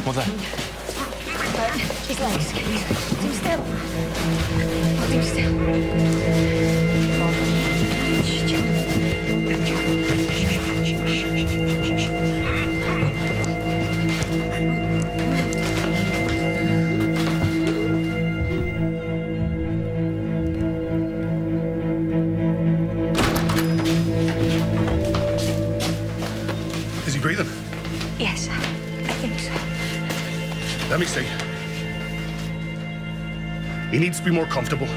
Mother. His legs. Hold him still. Hold him still. Is he breathing? Yes, I think so. Let me see. He needs to be more comfortable.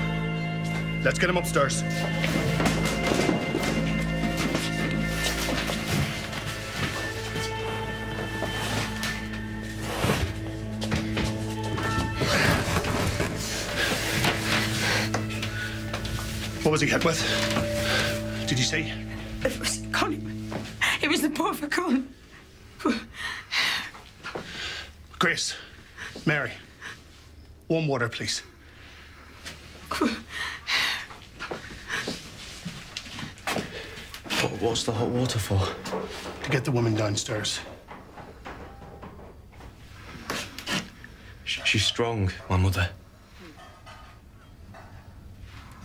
Let's get him upstairs. What was he hit with? Did you see? It was Connie. It was the poor for Con. Grace, Mary, warm water, please. What's the hot water for? To get the woman downstairs. She's strong, my mother.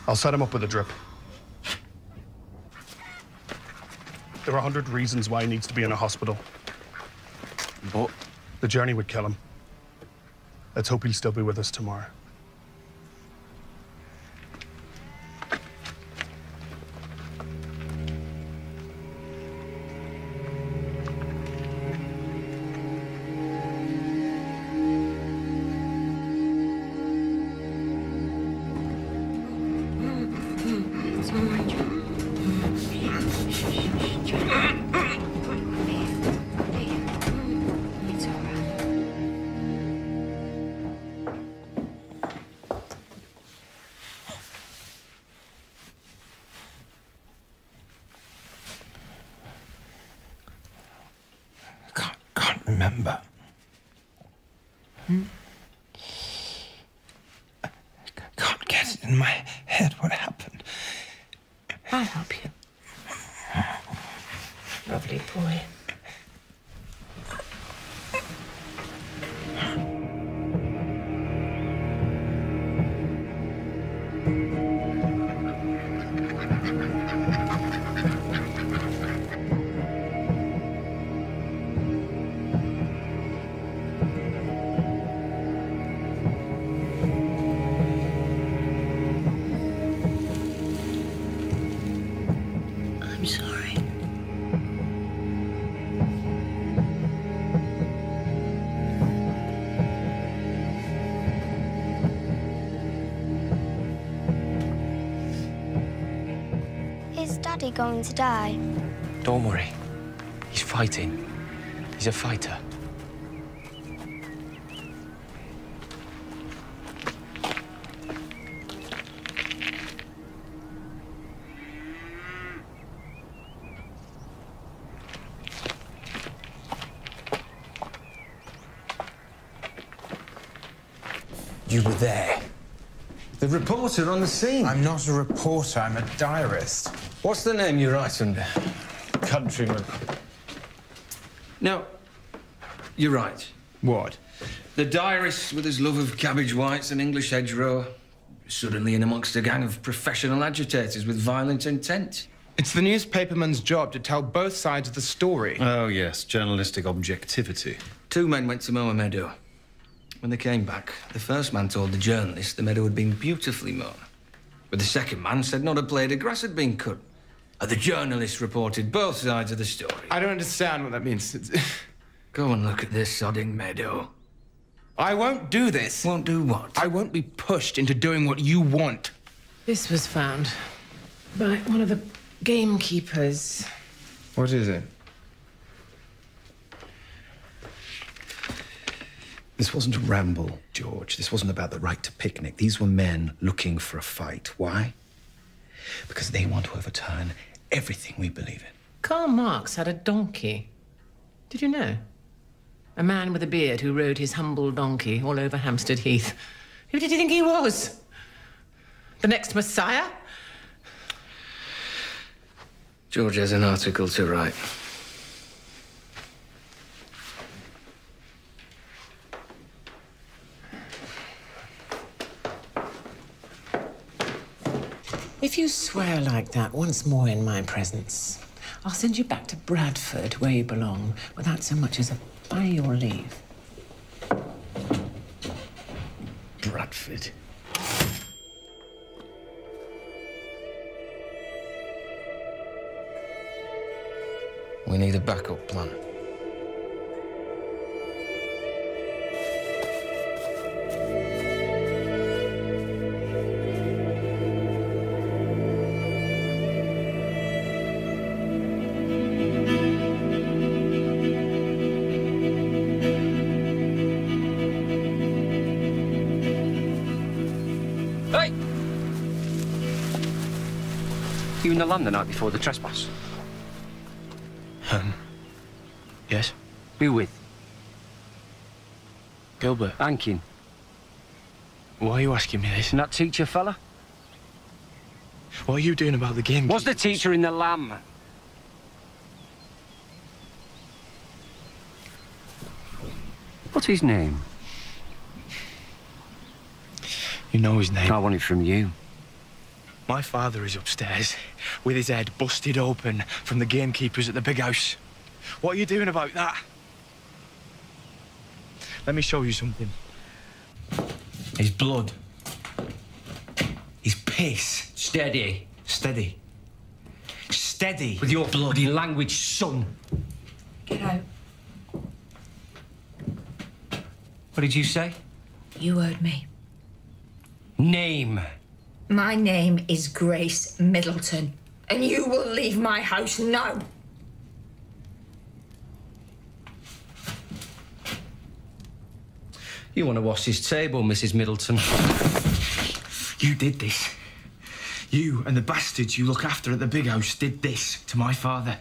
I'll set him up with a drip. There are 100 reasons why he needs to be in a hospital. But the journey would kill him. Let's hope he'll still be with us tomorrow. Remember. I can't get it in my head what happened. I'll help you. Lovely boy. I'm sorry. Is Daddy going to die? Don't worry. He's fighting. He's a fighter. You were there. The reporter on the scene. I'm not a reporter, I'm a diarist. What's the name you write under? Countryman. No, you're right. What? The diarist with his love of cabbage whites and English hedgerow, suddenly in amongst a gang of professional agitators with violent intent. It's the newspaperman's job to tell both sides of the story. Oh, yes, journalistic objectivity. Two men went to mow a meadow. When they came back, the first man told the journalist the meadow had been beautifully mown. But the second man said not a blade of grass had been cut. And the journalist reported both sides of the story. I don't understand what that means. Go and look at this sodding meadow. I won't do this. Won't do what? I won't be pushed into doing what you want. This was found by one of the gamekeepers. What is it? This wasn't a ramble, George. This wasn't about the right to picnic. These were men looking for a fight. Why? Because they want to overturn everything we believe in. Karl Marx had a donkey. Did you know? A man with a beard who rode his humble donkey all over Hampstead Heath. Who did he think he was? The next Messiah? George has an article to write. you swear like that once more in my presence, I'll send you back to Bradford, where you belong, without so much as a by your leave. Bradford. We need a backup plan. Hey! You in the Lamb the night before the trespass? Yes? Who with? Gilbert. Ankin. Why are you asking me this? And that teacher fella? What are you doing about the game? Was the teacher in the Lamb? What's his name? You know his name. I want it from you. My father is upstairs, with his head busted open from the gamekeepers at the big house. What are you doing about that? Let me show you something. His blood. His piss. Steady. Steady. Steady. With your bloody language, son. Get out. What did you say? You heard me. Name. My name is Grace Middleton, and you will leave my house now. You want to wash his table, Mrs. Middleton? You did this. You and the bastards you look after at the big house did this to my father.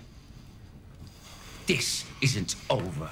This isn't over.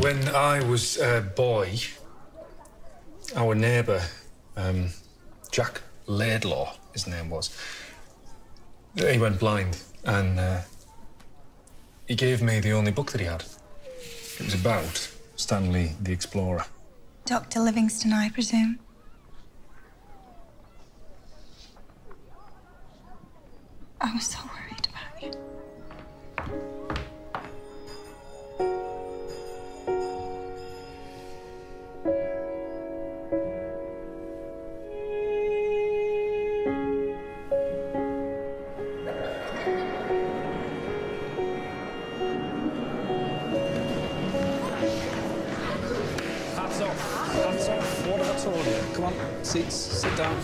When I was a boy, our neighbour, Jack Laidlaw, his name was, he went blind and he gave me the only book that he had. It was about Stanley the Explorer. Dr. Livingston, I presume. I was so worried about you. Hands off. What have I told you? Come on, seats, sit down.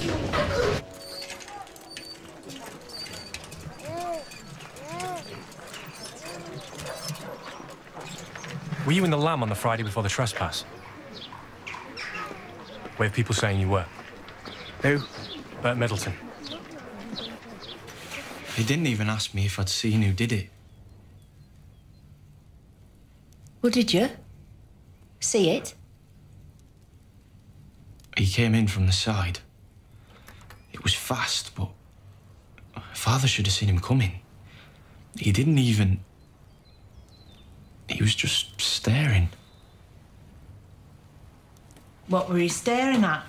Were you in the Lamb on the Friday before the trespass? We have people saying you were. Who? Bert Middleton. He didn't even ask me if I'd seen who did it. Well, did you? See it? He came in from the side. It was fast, but Father should have seen him coming. He didn't even... He was just staring. What were you staring at?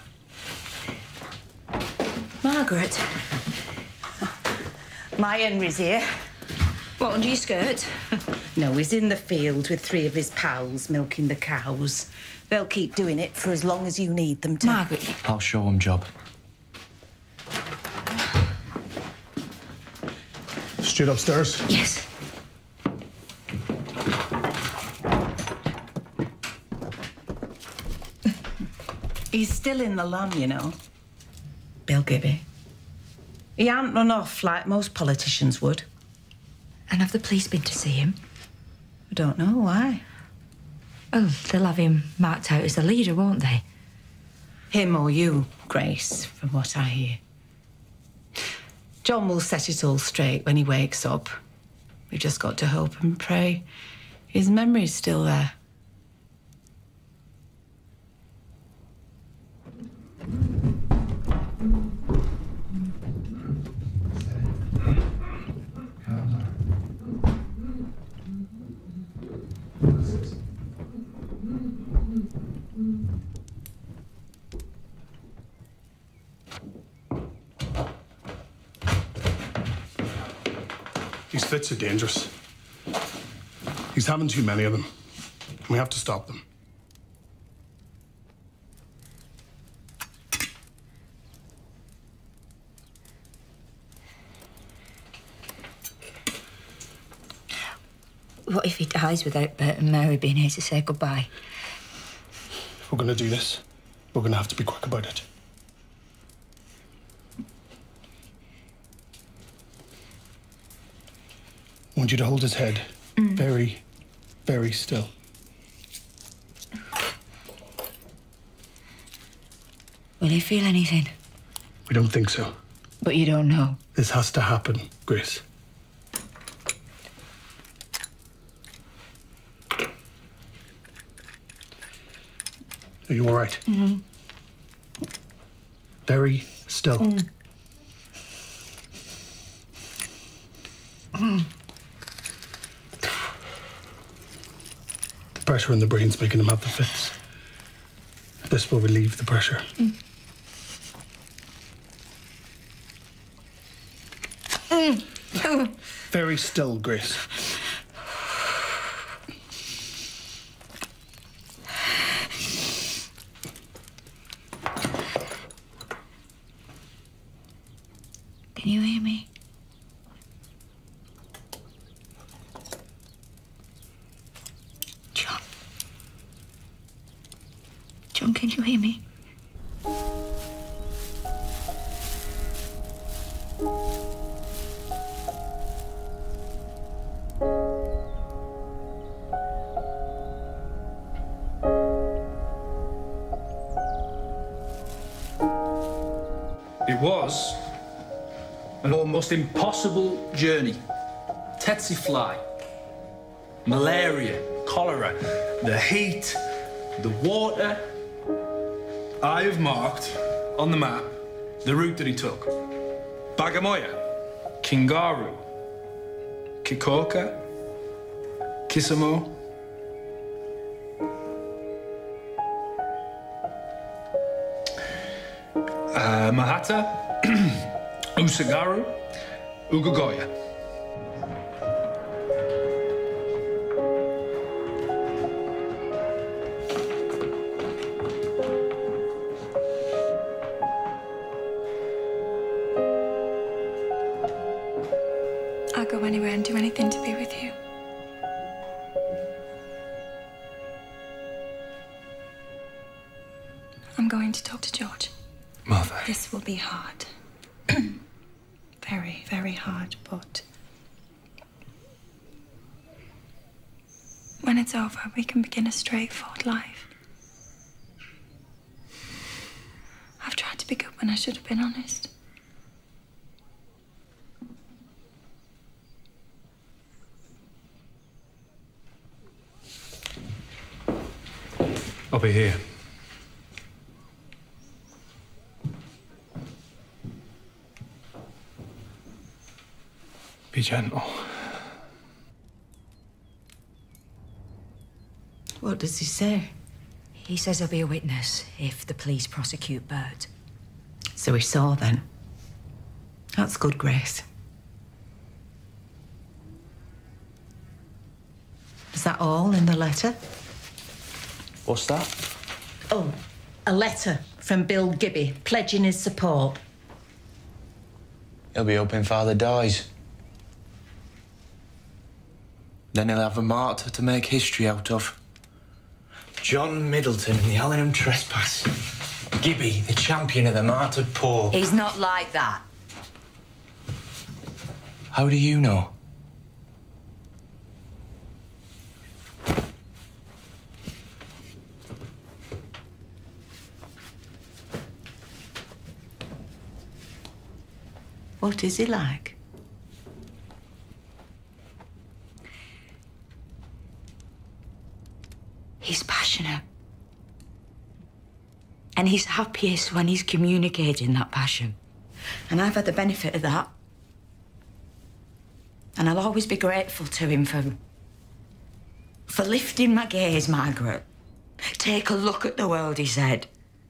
Margaret. My Henry's here. What, under your skirt? No, he's in the field with 3 of his pals milking the cows. They'll keep doing it for as long as you need them to. Margaret. I'll show him job. Straight upstairs? Yes. He's still in the Lamb, you know. Bill Gibby. He hadn't run off like most politicians would. And have the police been to see him? I don't know why. Oh, they'll have him marked out as the leader, won't they? Him or you, Grace, from what I hear. John will set it all straight when he wakes up. We've just got to hope and pray his memory's still there. These fits are dangerous. He's having too many of them. We have to stop them. What if he dies without Bert and Mary being here to say goodbye? If we're going to do this, we're going to have to be quick about it. I want you to hold his head very, very still. Will he feel anything? We don't think so. But you don't know. This has to happen, Grace. Are you all right? Very still. The pressure in the brain's making him have the fits. This will relieve the pressure. Very still, Grace. Can you hear me? John. John, can you hear me? It was an almost impossible journey. Tsetse fly, malaria, cholera, the heat, the water. I have marked on the map the route that he took. Bagamoyo, Kingaru, Kikoka, Kisumu. Mahata, Usagaru, Ugogoya. I'll go anywhere and do anything to be with you. I'm going to talk to George. Mother. This will be hard. Very, very hard, but when it's over, we can begin a straightforward life. I've tried to be good when I should have been honest. I'll be here. Be gentle. What does he say? He says he'll be a witness if the police prosecute Bert. So he saw then. That's good, Grace. Is that all in the letter? What's that? Oh, a letter from Bill Gibby pledging his support. He'll be hoping Father dies. Then he'll have a martyr to make history out of. John Middleton in the Allenham Trespass. Gibby, the champion of the martyred poor. He's not like that. How do you know? What is he like? He's passionate. And he's happiest when he's communicating that passion. And I've had the benefit of that. And I'll always be grateful to him for lifting my gaze, Margaret. Take a look at the world, he said.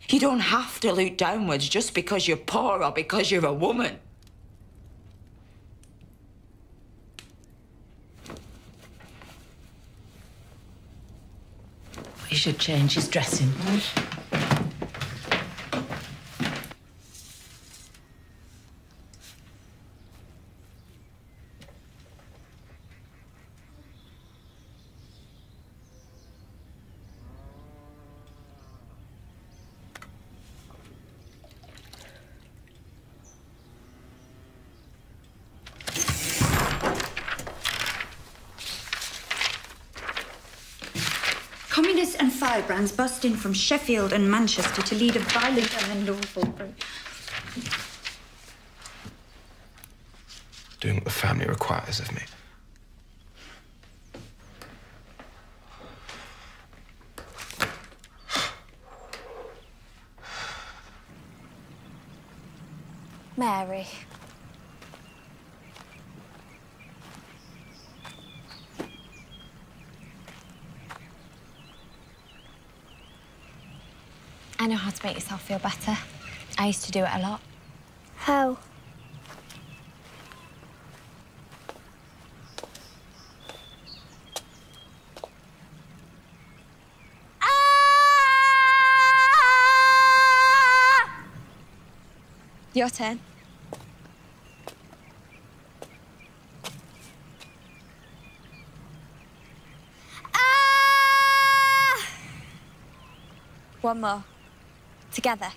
You don't have to look downwards just because you're poor or because you're a woman. He should change his dressing. Communists and firebrands bust in from Sheffield and Manchester to lead a violent and unlawful... Doing what the family requires of me. Mary. I know how to make yourself feel better. I used to do it a lot. How? Your turn. One more. Together.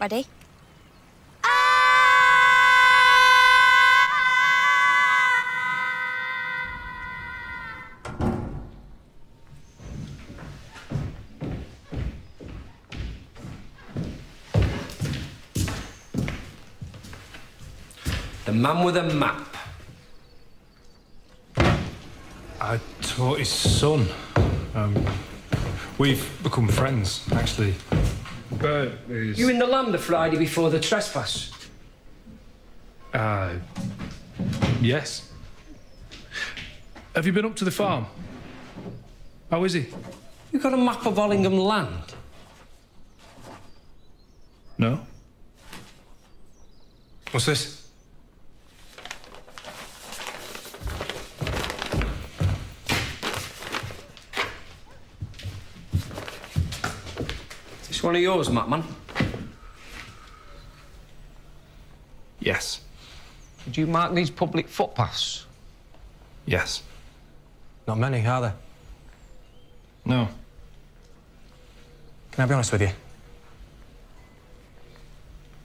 Ready? The man with a map. I taught his son. We've become friends, actually. Bert is... You in the land the Friday before the trespass? Yes. Have you been up to the farm? How is he? You got a map of Allingham land? No. What's this? Is this one of yours, Mapman? Yes. Did you mark these public footpaths? Yes. Not many, are there? No. Can I be honest with you?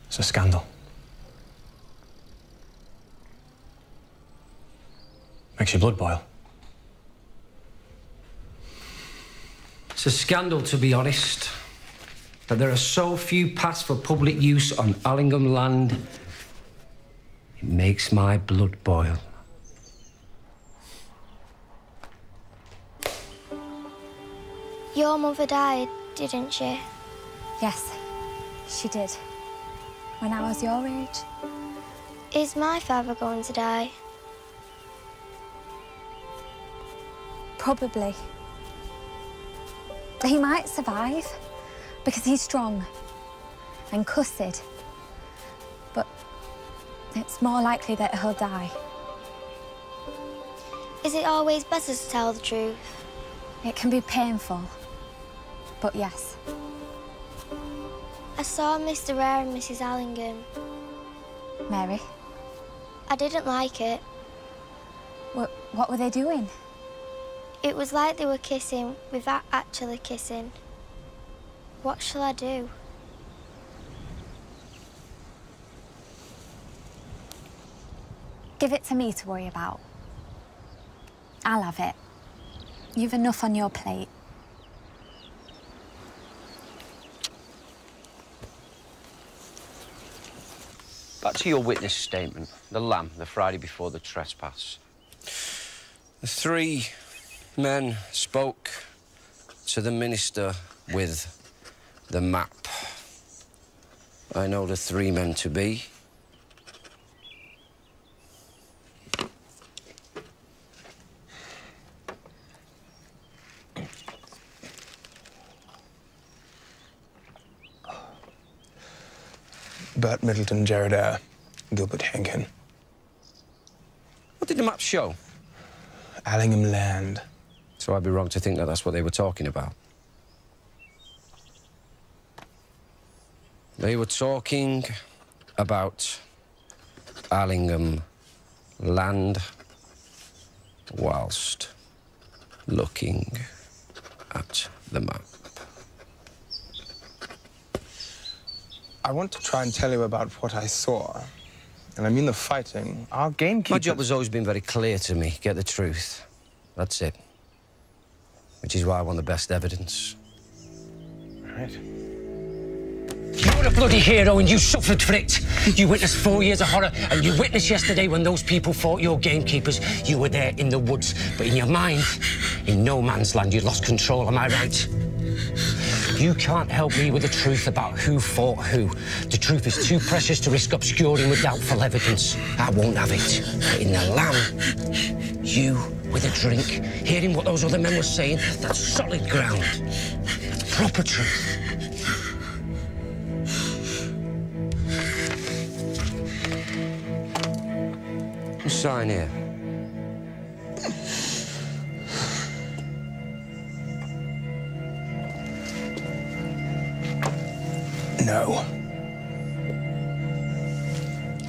It's a scandal. Makes your blood boil. It's a scandal, to be honest, that there are so few paths for public use on Allingham land. It makes my blood boil. Your mother died, didn't she? Yes, she did. When I was your age. Is my father going to die? Probably. He might survive, because he's strong and cussed. But it's more likely that he'll die. Is it always better to tell the truth? It can be painful, but yes. I saw Mr. Ware and Mrs. Allingham. Mary? I didn't like it. What were they doing? It was like they were kissing without actually kissing. What shall I do? Give it to me to worry about. I'll have it. You've enough on your plate. Back back to your witness statement. The lamb, the Friday before the trespass. The 3 men spoke to the minister with the map. I know the 3 men to be. Bert Middleton, Jared Eyre, Gilbert Hankin. What did the map show? Allingham Land. So I'd be wrong to think that that's what they were talking about. They were talking about Allingham Land whilst looking at the map. I want to try and tell you about what I saw. And I mean the fighting. Our gamekeepers... My job has always been very clear to me. Get the truth. That's it. Which is why I want the best evidence. Right. You're a bloody hero and you suffered for it. You witnessed 4 years of horror and you witnessed yesterday when those people fought your gamekeepers. You were there in the woods, but in your mind, in no man's land, you lost control, am I right? You can't help me with the truth about who fought who. The truth is too precious to risk obscuring with doubtful evidence. I won't have it. But in the lamb, you with a drink, hearing what those other men were saying, that's solid ground. That's proper truth. Sign here. No.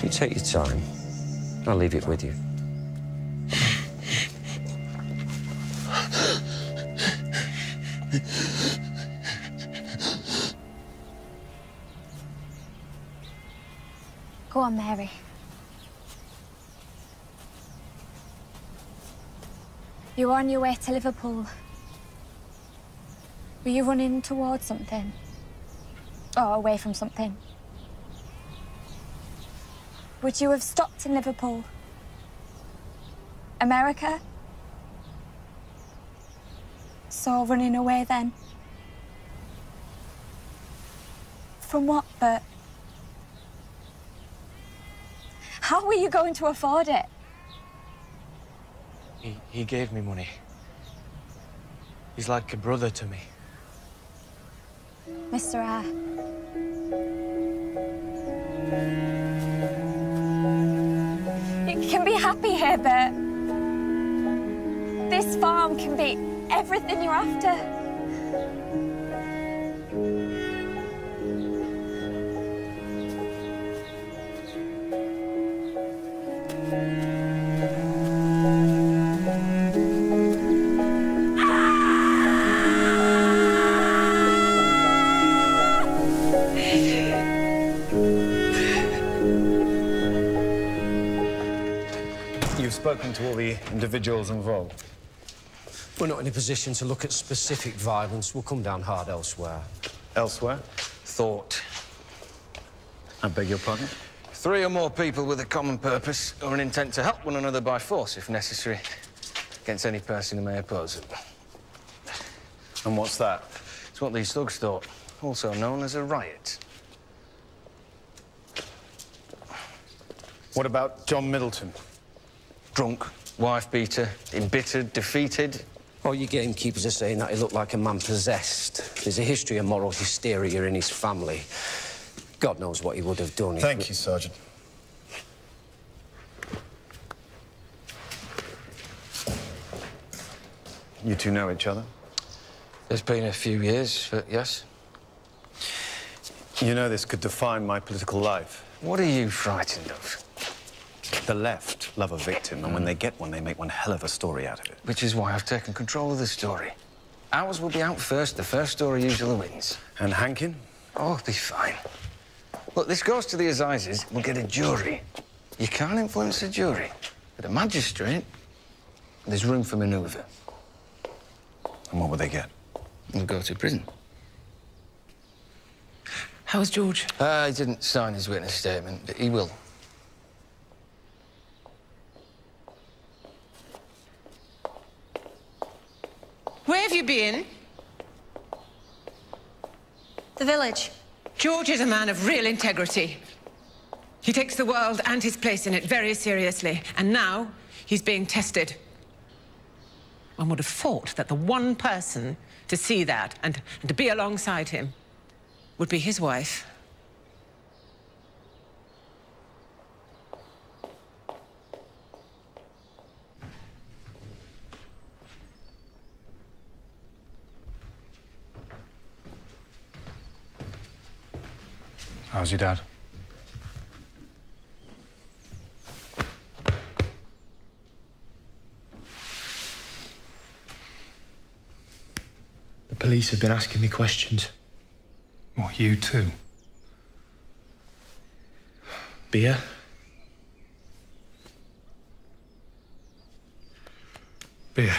You take your time. I'll leave it with you. Go on, Mary. You were on your way to Liverpool. Were you running towards something? Or away from something? Would you have stopped in Liverpool? America? So running away then? From what, Bert? How were you going to afford it? He gave me money. He's like a brother to me. Mr. Eyre. You can be happy here, Bert. This farm can be everything you're after. You've spoken to all the individuals involved. We're not in a position to look at specific violence. We'll come down hard elsewhere. Elsewhere? Thought. I beg your pardon? 3 or more people with a common purpose or an intent to help one another by force, if necessary, against any person who may oppose it. And what's that? It's what these thugs thought, also known as a riot. What about John Middleton? Drunk, wife-beater, embittered, defeated. All your gamekeepers are saying that he looked like a man possessed. There's a history of moral hysteria in his family. God knows what he would have done. Thank you, Sergeant. You two know each other? It's been a few years, but yes. You know this could define my political life. What are you frightened of? The left love a victim, and when they get one, they make one hell of a story out of it. Which is why I've taken control of the story. Ours will be out first. The first story usually wins. And Hankin? Oh, it'll be fine. Look, this goes to the assizes. We'll get a jury. You can't influence a jury. But a magistrate, there's room for manoeuvre. And what will they get? They'll go to prison. How's George? He didn't sign his witness statement, but he will. Where have you been? The village. George is a man of real integrity. He takes the world and his place in it very seriously, and now he's being tested. One would have thought that the one person to see that and to be alongside him would be his wife. How's your dad? The police have been asking me questions. What, you too? Beer? Beer.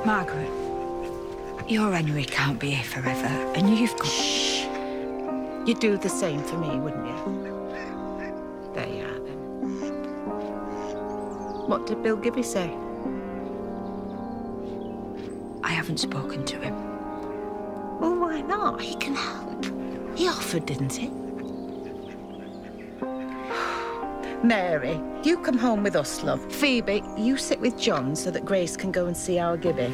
Margaret, your Henry can't be here forever, and you've got... Shh. You'd do the same for me, wouldn't you? There you are, then. What did Bill Gibby say? I haven't spoken to him. Well, why not? He can help. He offered, didn't he? Mary, you come home with us, love. Phoebe, you sit with John so that Grace can go and see our Gibby.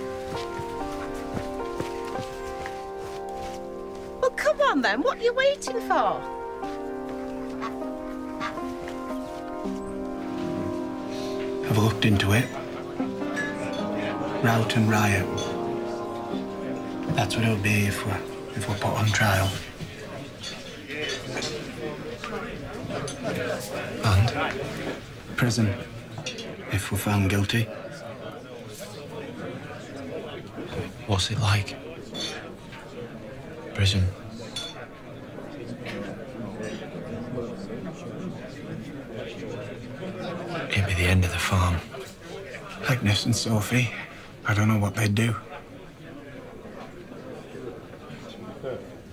Well, come on then. What are you waiting for? I've looked into it. Rout and riot. That's what it'll be if we're put on trial. And prison, if we're found guilty. What's it like? Prison. It'd be the end of the farm. Agnes and Sophie, I don't know what they'd do.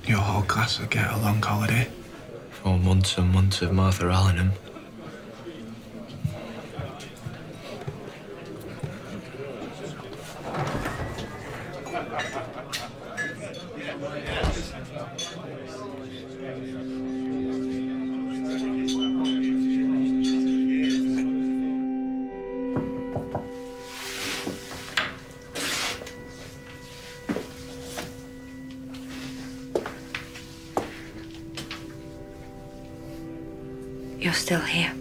Your whole class would get a long holiday. 4 months and months of Martha Allenham. You're still here.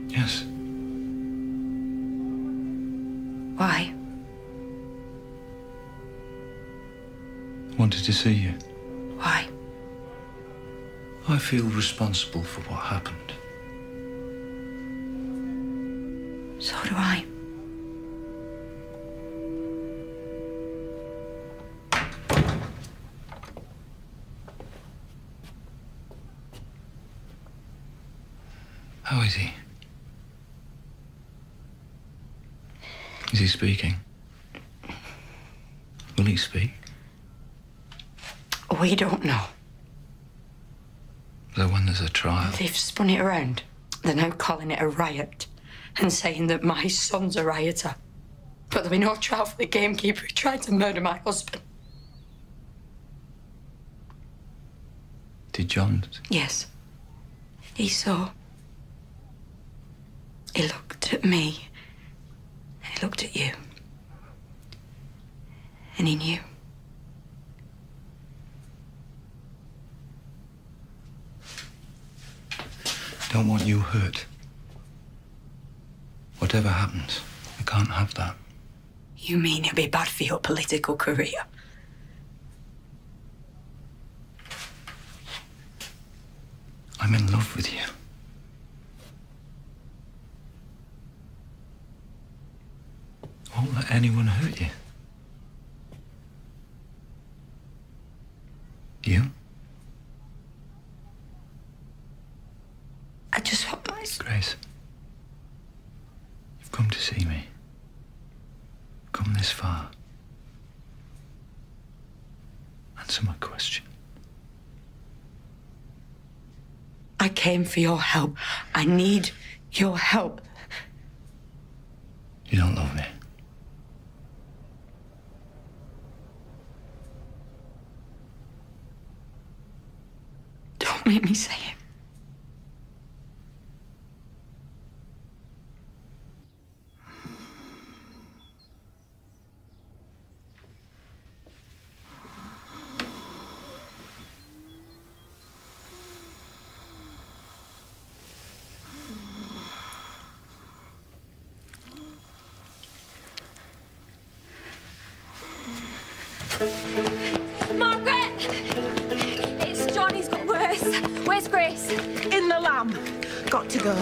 Yes. Why? Wanted to see you. Why? I feel responsible for what happened. So do I. How is he? Is he speaking? Will he speak? We don't know. Though when there's a trial. They've spun it around. They're now calling it a riot and saying that my son's a rioter. But there'll be no trial for the gamekeeper who tried to murder my husband. Did John? Yes. He saw. He looked at me. And he looked at you. And he knew. Don't want you hurt. Whatever happens, I can't have that. You mean it'd be bad for your political career? I'm in love with you. Won't let anyone hurt you. You? I just want my... Grace, you've come to see me. Come this far. Answer my question. I came for your help. I need your help. You don't love me. Don't make me say it. Margaret! It's John, he's got worse. Where's Grace? In the lamb. Got to go.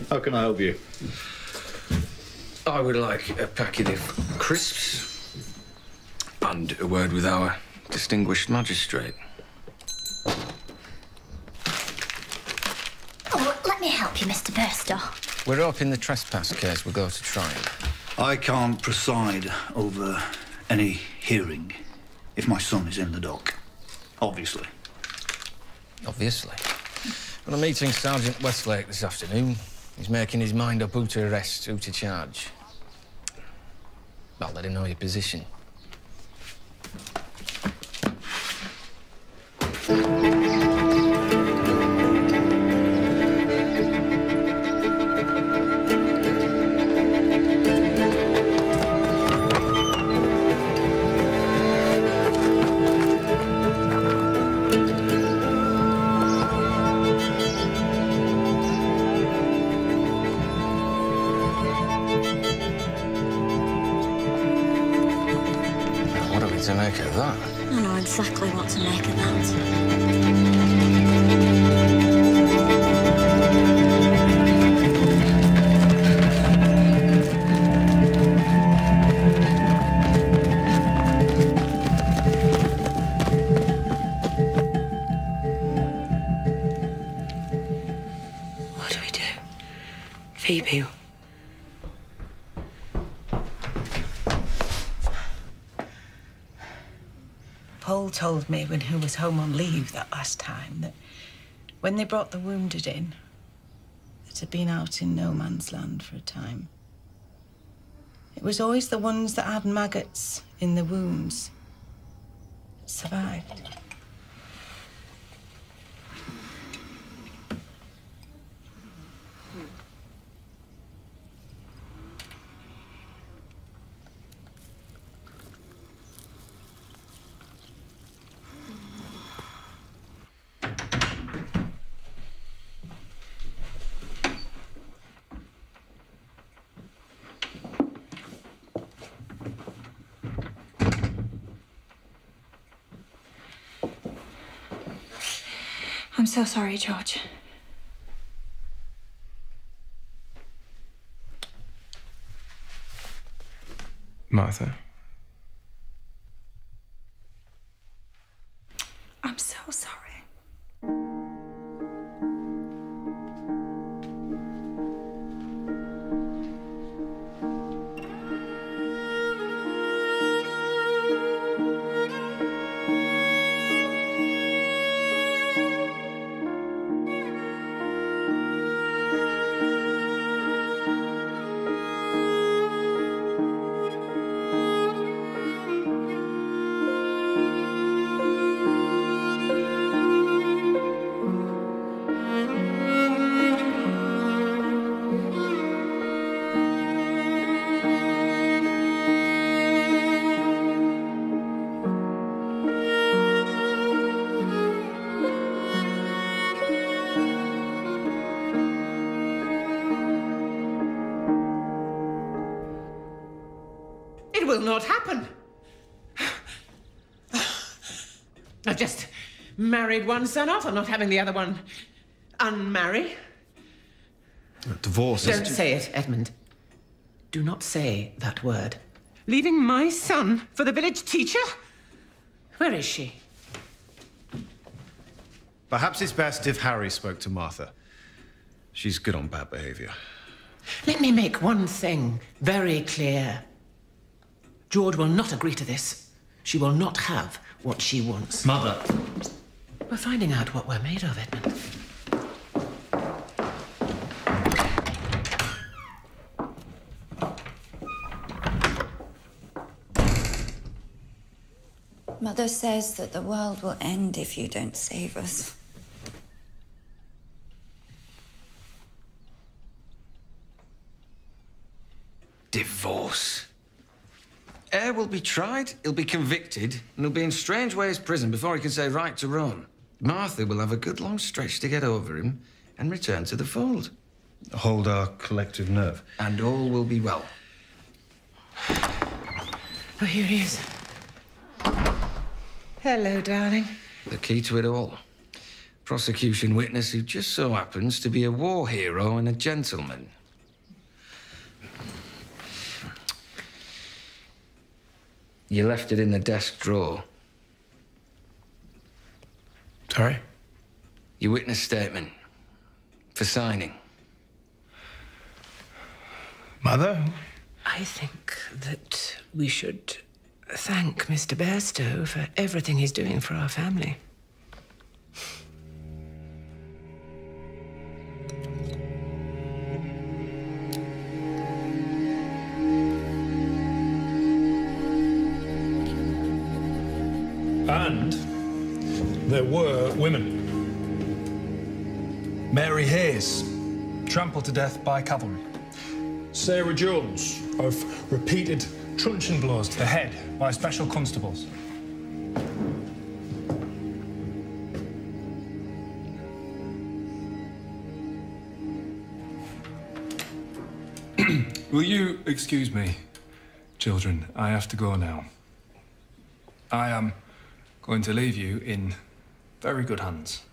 How can I help you? I would like a packet of crisps and a word with our distinguished magistrate. Oh, let me help you, Mr. Burster. We're hoping the trespass case will go to trial. I can't preside over any hearing if my son is in the dock. Obviously. Obviously. Well, I'm meeting Sergeant Westlake this afternoon. He's making his mind up who to arrest, who to charge. I'll let him know your position. To make of that? I know exactly what to make of that. What do we do? Phoebe. Paul told me when he was home on leave that last time that when they brought the wounded in, that had been out in no man's land for a time. It was always the ones that had maggots in the wounds that survived. I'm so sorry, George. Martha. I'm so sorry. It will not happen. I've just married one son off. I'm not having the other one unmarry. Divorce is... Don't say it, Edmund. Do not say that word. Leaving my son for the village teacher? Where is she? Perhaps it's best if Harry spoke to Martha. She's good on bad behavior. Let me make one thing very clear. George will not agree to this. She will not have what she wants. Mother. We're finding out what we're made of, Edmund. Mother says that the world will end if you don't save us. Divorce. Eyre will be tried, he'll be convicted, and he'll be in Strangeways prison before he can say right to Rome. Martha will have a good long stretch to get over him and return to the fold. Hold our collective nerve. And all will be well. Oh, here he is. Hello, darling. The key to it all. Prosecution witness who just so happens to be a war hero and a gentleman. You left it in the desk drawer. Sorry? Your witness statement. For signing. Mother? I think that we should thank Mr. Bairstow for everything he's doing for our family. And there were women. Mary Hayes, trampled to death by cavalry. Sarah Jones, of repeated truncheon blows to the head by special constables. Will you excuse me, children? I have to go now. I am going to leave you in very good hands.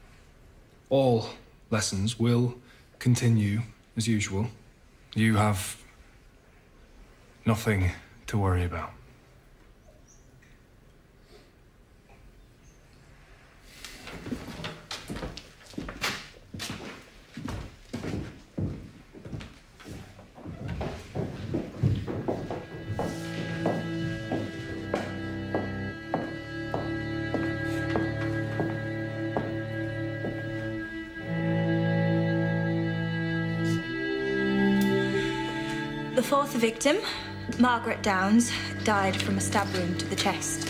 All lessons will continue as usual. You have nothing to worry about. The fourth victim, Margaret Downs, died from a stab wound to the chest.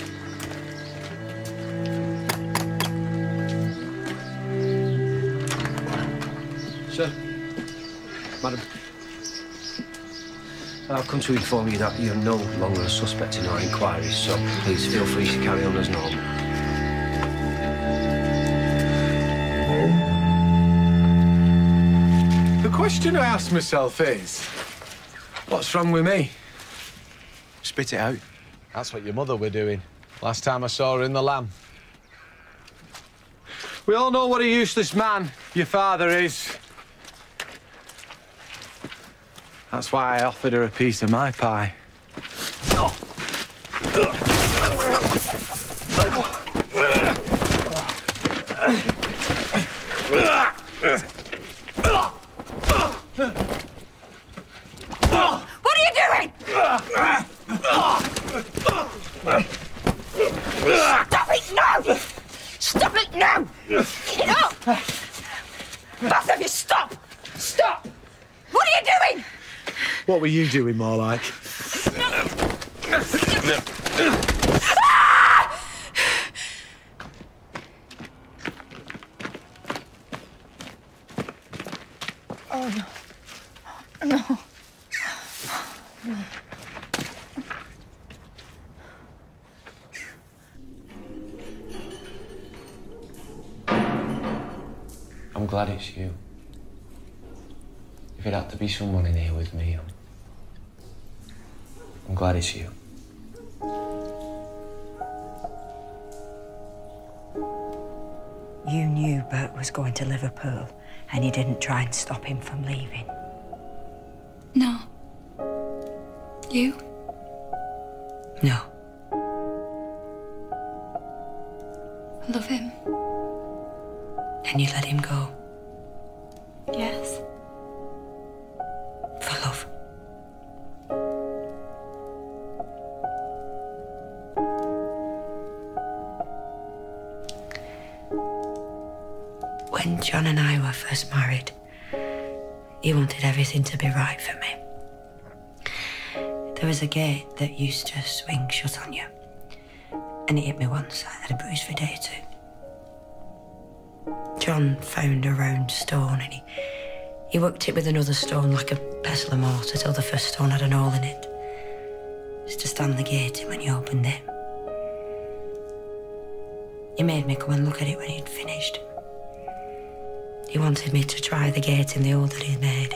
Sir. Madam. I've come to inform you that you're no longer a suspect in our inquiries, so please feel free to carry on as normal. The question I ask myself is, what's wrong with me? Spit it out. That's what your mother were doing last time I saw her in the Lamb. We all know what a useless man your father is. That's why I offered her a piece of my pie. What are you doing? Stop it now! Stop it now! Get up! Both of you, stop! Stop! What are you doing? What were you doing, more like? Oh, no. No. No. I'm glad it's you. If it had to be someone in here with me, I'm glad it's you. You knew Bert was going to Liverpool, and you didn't try and stop him from leaving. No. You? No. I love him. And you let him go. Yes. For love. When John and I were first married, he wanted everything to be right for me. There was a gate that used to swing shut on you, and it hit me once. I had a bruise for a day or two. John found a round stone, and he worked it with another stone like a pestle and mortar till the first stone had an hole in it. Just to stand the gate in when he opened it. He made me come and look at it when he'd finished. He wanted me to try the gate in the hole that he'd made.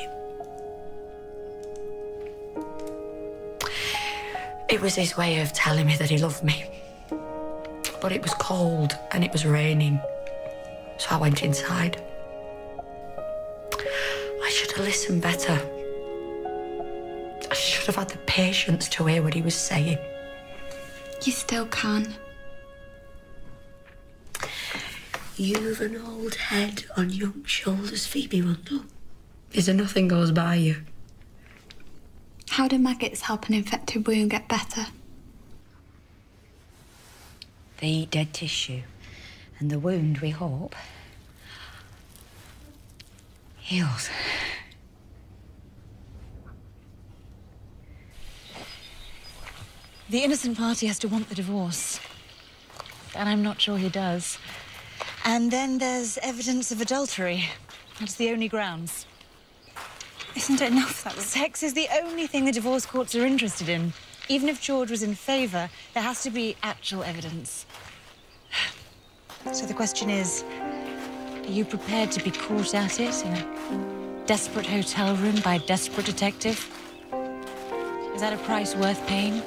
It was his way of telling me that he loved me. But it was cold and it was raining, so I went inside. I should have listened better. I should have had the patience to hear what he was saying. You still can. You've an old head on young shoulders, Phoebe Rundle. Is there nothing goes by you? How do maggots help an infected wound get better? They eat dead tissue, and the wound, we hope, heals. The innocent party has to want the divorce. And I'm not sure he does. And then there's evidence of adultery. That's the only grounds. Isn't it enough that Sex is the only thing the divorce courts are interested in. Even if George was in favour, there has to be actual evidence. So the question is, are you prepared to be caught at it in a desperate hotel room by a desperate detective? Is that a price worth paying?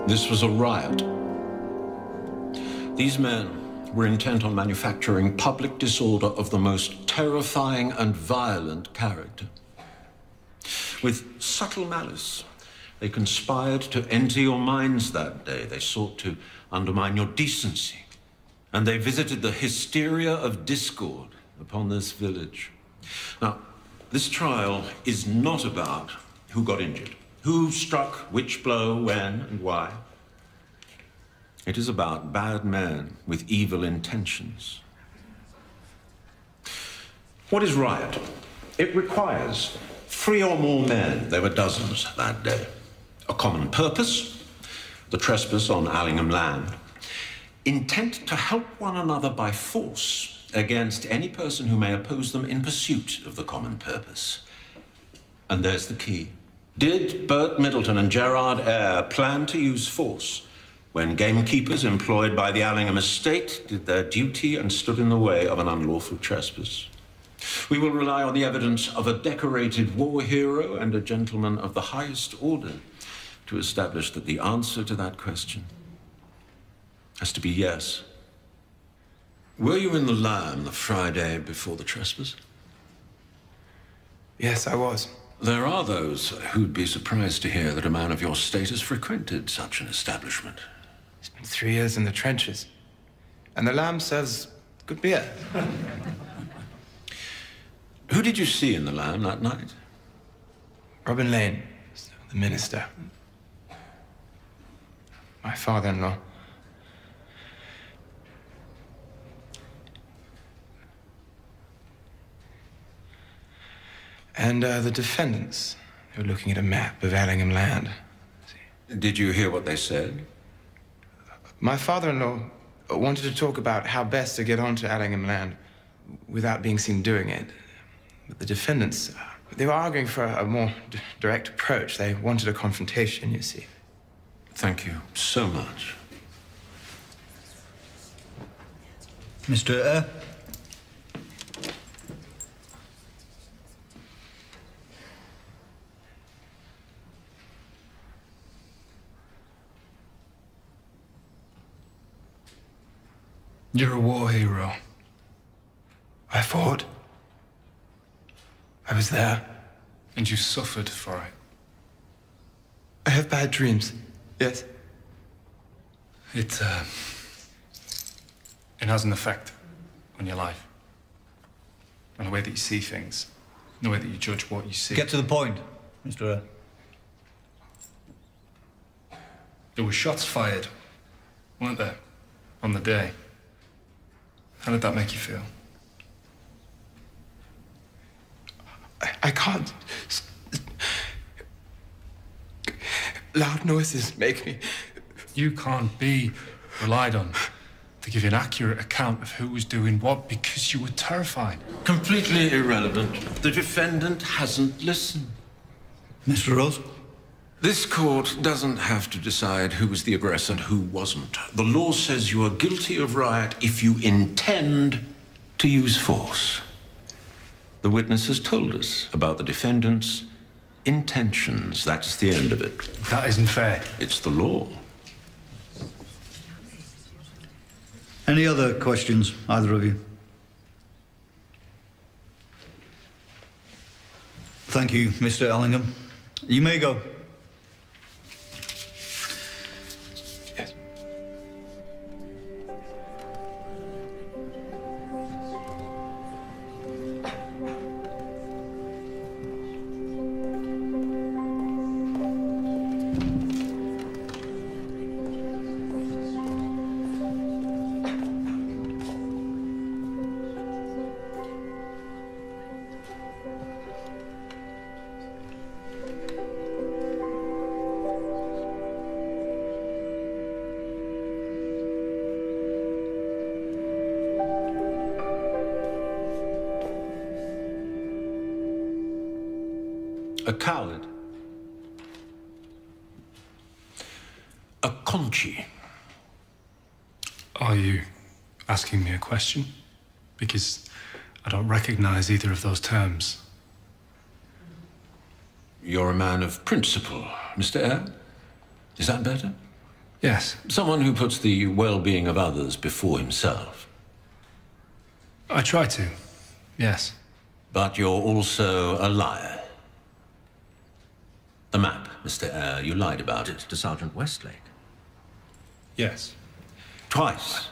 This was a riot. These men were intent on manufacturing public disorder of the most terrifying and violent character. With subtle malice, they conspired to enter your minds that day. They sought to undermine your decency. And they visited the hysteria of discord upon this village. Now, this trial is not about who got injured, who struck which blow, when, and why. It is about bad men with evil intentions. What is riot? It requires 3 or more men, there were dozens that day, a common purpose, the trespass on Allingham land, intent to help one another by force against any person who may oppose them in pursuit of the common purpose. And there's the key. Did Bert Middleton and Gerard Eyre plan to use force when gamekeepers employed by the Allingham estate did their duty and stood in the way of an unlawful trespass? We will rely on the evidence of a decorated war hero and a gentleman of the highest order to establish that the answer to that question has to be yes. Were you in the Lamb the Friday before the trespass? Yes, I was. There are those who'd be surprised to hear that a man of your status frequented such an establishment. It's been 3 years in the trenches. And the Lamb serves good beer. Who did you see in the Lamb that night? Robin Lane, the minister. My father-in-law. And the defendants, they were looking at a map of Allingham land. Did you hear what they said? My father-in-law wanted to talk about how best to get onto Allingham land without being seen doing it. But the defendants, They were arguing for a more direct approach. They wanted a confrontation, you see. Thank you so much. Mr. Eyre? You're a war hero. I fought. I was there. And you suffered for it. I have bad dreams, yes. It has an effect on your life. On the way that you see things. The way that you judge what you see. Get to the point, Mr. Eyre. There were shots fired, weren't there? On the day. How did that make you feel? I can't. Loud noises make me. You can't be relied on to give you an accurate account of who was doing what because you were terrified. Completely irrelevant. The defendant hasn't listened. Mr. Rose? This court doesn't have to decide who was the aggressor and who wasn't. The law says you are guilty of riot if you intend to use force. The witness has told us about the defendant's intentions. That's the end of it. That isn't fair. It's the law. Any other questions, either of you? Thank you, Mr. Allingham. You may go. A coward. A conchi. Are you asking me a question? Because I don't recognize either of those terms. You're a man of principle, Mr. Eyre. Is that better? Yes. Someone who puts the well-being of others before himself. I try to, yes. But you're also a liar. The map, Mr. Eyre, you lied about it to Sergeant Westlake. Yes. Twice.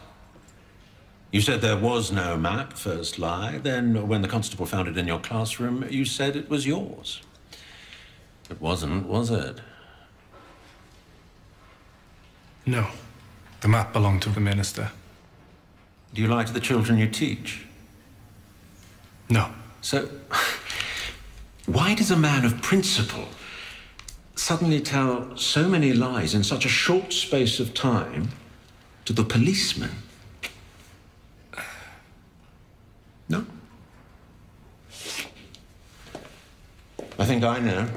You said there was no map, first lie. Then, when the constable found it in your classroom, you said it was yours. It wasn't, was it? No. The map belonged to the minister. Do you lie to the children you teach? No. So, why does a man of principle suddenly tell so many lies in such a short space of time to the policeman? No? I think I know.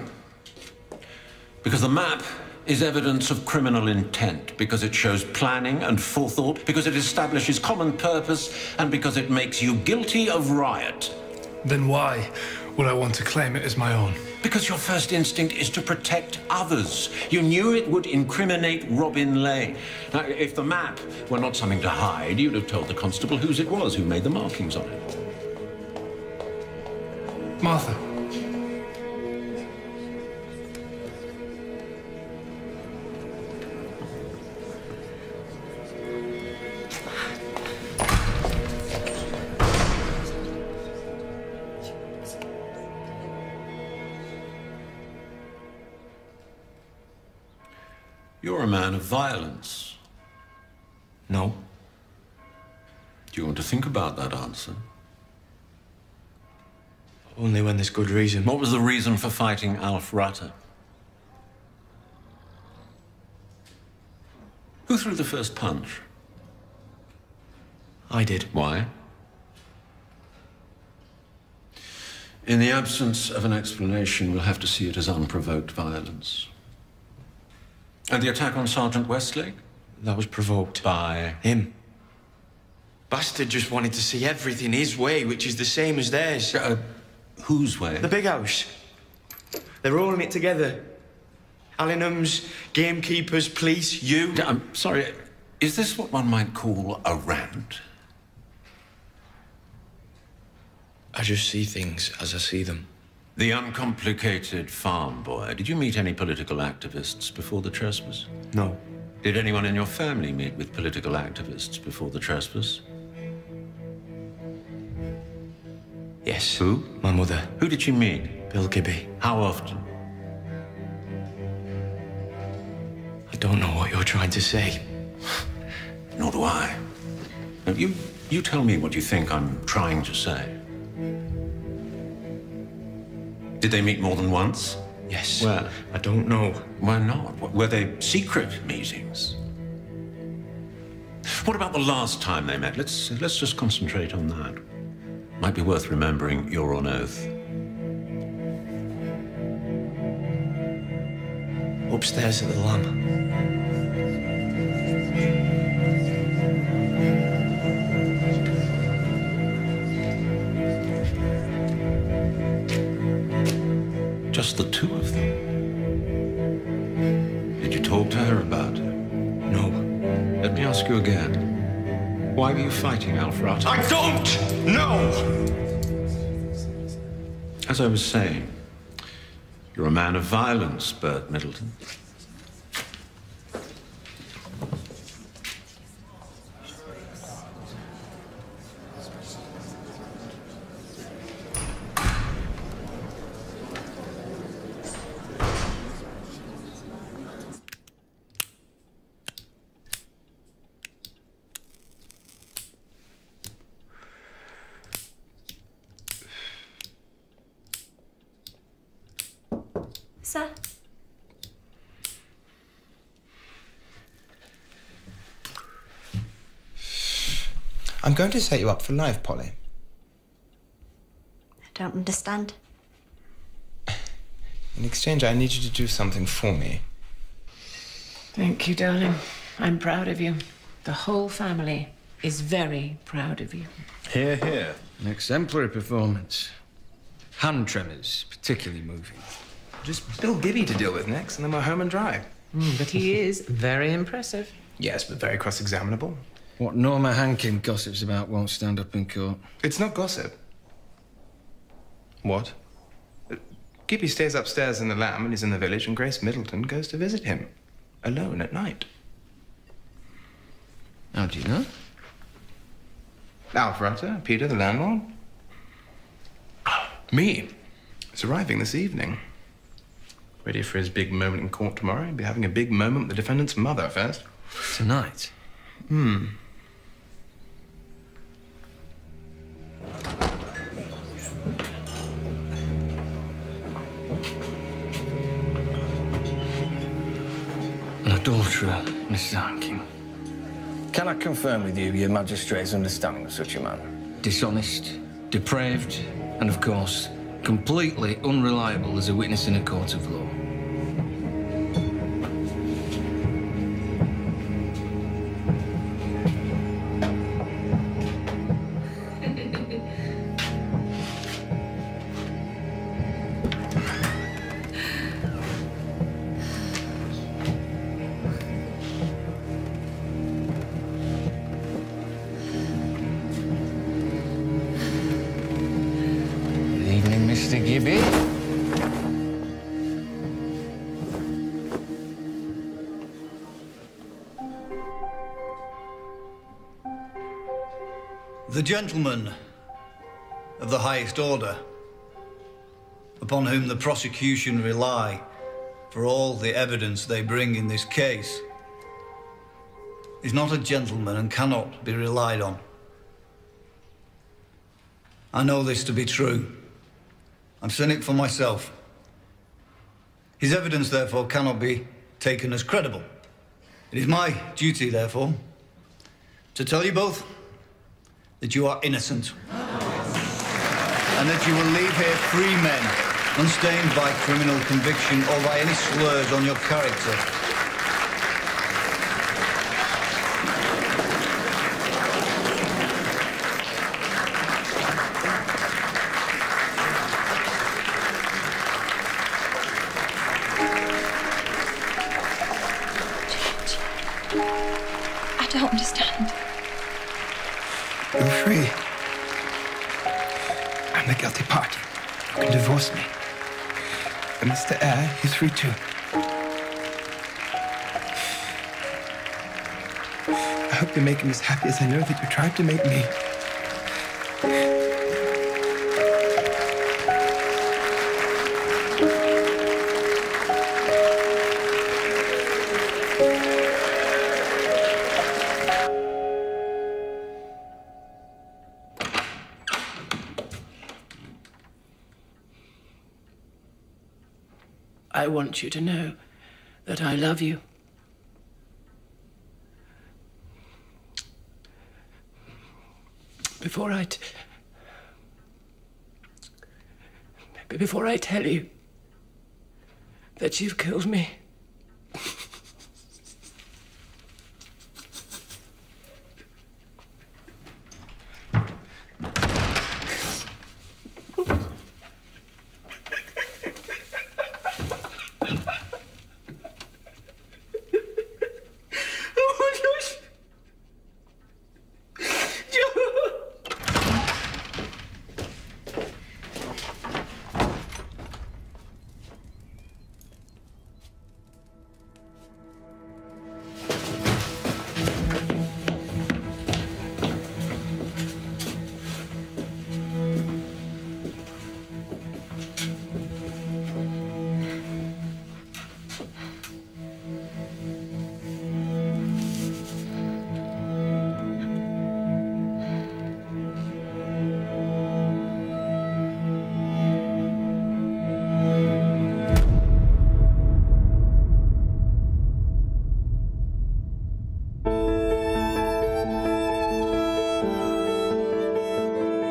Because the map is evidence of criminal intent, because it shows planning and forethought, because it establishes common purpose, and because it makes you guilty of riot. Then why would I want to claim it as my own? Because your first instinct is to protect others. You knew it would incriminate Robin Lane. Now, if the map were not something to hide, you'd have told the constable whose it was who made the markings on it. Martha. You're a man of violence. No. Do you want to think about that answer? Only when there's good reason. What was the reason for fighting Alf Rutter? Who threw the first punch? I did. Why? In the absence of an explanation, we'll have to see it as unprovoked violence. And the attack on Sergeant Westlake? That was provoked. By? Him. Bastard just wanted to see everything his way, which is the same as theirs. Whose way? The big house. They're all in it together. Allingham's, gamekeepers, police, you. I'm sorry, is this what one might call a rant? I just see things as I see them. The uncomplicated farm boy. Did you meet any political activists before the trespass? No. Did anyone in your family meet with political activists before the trespass? Yes. Who? My mother. Who did she meet? Bill Gibby. How often? I don't know what you're trying to say. Nor do I. Now, you tell me what you think I'm trying to say. Did they meet more than once? Yes. Where? I don't know. Why not? Were they secret meetings? What about the last time they met? Let's just concentrate on that. Might be worth remembering you're on oath. Upstairs at the Lamb. Just the two of them? Did you talk to her about it? No. Let me ask you again. Why were you fighting Alfrata? I don't know! As I was saying, you're a man of violence, Bert Middleton. Sir? I'm going to set you up for life, Polly. I don't understand. In exchange, I need you to do something for me. Thank you, darling. I'm proud of you. The whole family is very proud of you. Hear, hear. An exemplary performance. Hand tremors, particularly moving. Just Bill Gibby to deal with next, and then we're home and dry. But he is very impressive. Yes, but very cross-examinable. What Norma Hankin gossips about won't stand up in court. It's not gossip. What? Gibby stays upstairs in the Lamb and he's in the village, and Grace Middleton goes to visit him. Alone at night. How do you know? Alfrata, Peter, the landlord. Me. He's arriving this evening. Ready for his big moment in court tomorrow. He'll be having a big moment with the defendant's mother first. Tonight? An adulterer, Mrs. Hankin. Can I confirm with you Your Majesty's understanding of such a man? Dishonest, depraved, and of course, completely unreliable as a witness in a court of law. Mr. Gibby. The gentleman of the highest order, upon whom the prosecution rely for all the evidence they bring in this case, is not a gentleman and cannot be relied on. I know this to be true. I've seen it for myself. His evidence, therefore, cannot be taken as credible. It is my duty, therefore, to tell you both that you are innocent. and that you will leave here free men, unstained by criminal conviction or by any slurs on your character. I don't understand. You're free. I'm the guilty party. You can divorce me. And Mr. Eyre, he's free too. I hope you make him as happy as I know that you tried to make me. I want you to know that I love you. Before I tell you that you've killed me,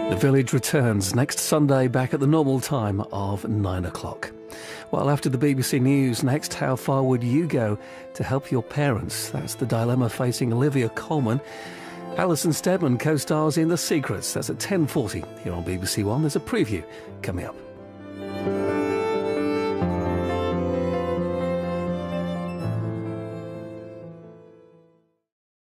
The Village returns next Sunday back at the normal time of 9 o'clock. Well, after the BBC News, next, how far would you go to help your parents? That's the dilemma facing Olivia Colman. Alison Steadman co-stars in The Secrets. That's at 10:40 here on BBC One. There's a preview coming up.